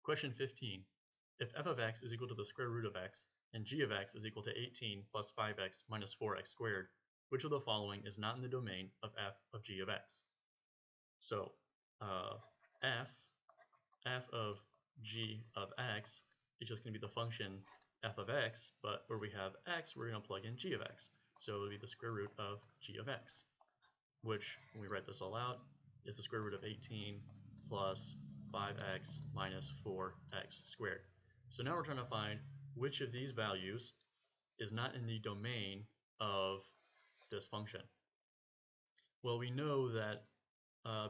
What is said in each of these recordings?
Question 15. If f of x is equal to the square root of x and g of x is equal to 18 plus 5x minus 4x squared, which of the following is not in the domain of f of g of x? So f of g of x is just going to be the function f of x, but where we have x, we're going to plug in g of x. So it would be the square root of g of x, which, when we write this all out, is the square root of 18 plus 5x minus 4x squared. So now we're trying to find which of these values is not in the domain of this function. Well, we know that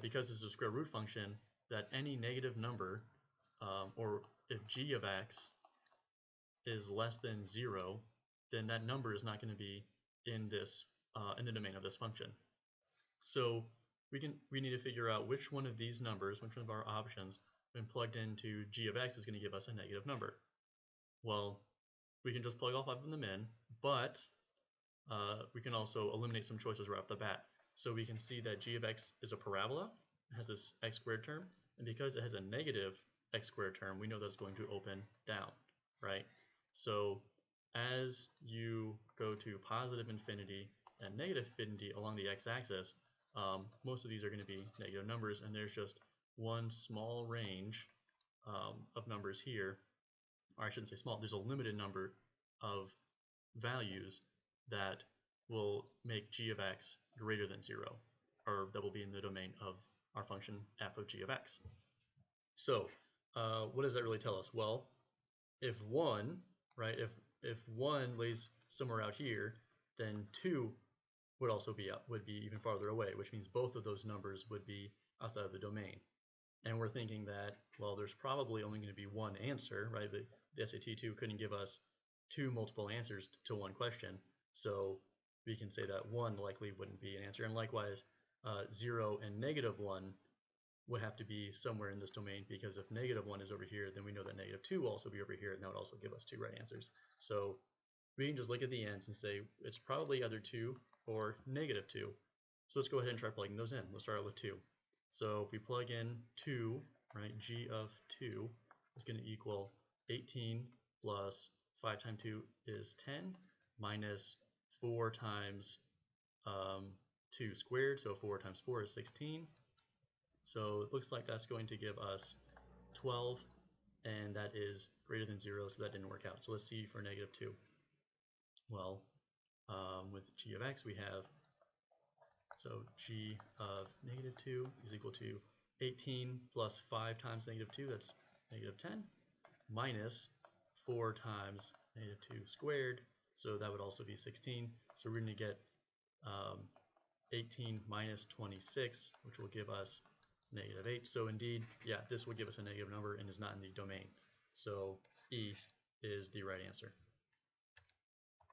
because it's a square root function, that any negative number, or if g of x is less than 0, then that number is not going to be in this in the domain of this function. So we need to figure out which one of these numbers, which one of our options, when plugged into g of x, is going to give us a negative number. Well, we can just plug all 5 of them in, but we can also eliminate some choices right off the bat. So we can see that g of x is a parabola. It has this x squared term, and because it has a negative x squared term, we know that's going to open down, right? So as you go to positive infinity and negative infinity along the x-axis, most of these are going to be negative numbers, and there's just one small range of numbers here, or I shouldn't say small, there's a limited number of values that will make g of x greater than 0, or that will be in the domain of our function f of g of x. So what does that really tell us? Well, if 1, right, if 1 lays somewhere out here, then 2 would also be even farther away, which means both of those numbers would be outside of the domain. And we're thinking that, well, there's probably only going to be one answer, right? The SAT2 couldn't give us 2 multiple answers to one question, so we can say that 1 likely wouldn't be an answer. And likewise, 0 and negative 1 would have to be somewhere in this domain, because if negative 1 is over here, then we know that negative 2 will also be over here, and that would also give us 2 right answers. So we can just look at the ends and say it's probably either 2 or negative 2. So let's go ahead and try plugging those in. Let's start out with 2. So if we plug in 2, right, g of 2 is going to equal 18 plus 5 times 2 is 10, minus 4 times 2 squared, so 4 times 4 is 16. So it looks like that's going to give us 12, and that is greater than 0, so that didn't work out. So let's see for negative 2. Well, with g of x we have, so g of negative 2 is equal to 18 plus 5 times negative 2, that's negative 10, minus 4 times negative 2 squared, so that would also be 16. So we're going to get 18 minus 26, which will give us negative 8. So indeed, yeah, this will give us a negative number and is not in the domain. So E is the right answer.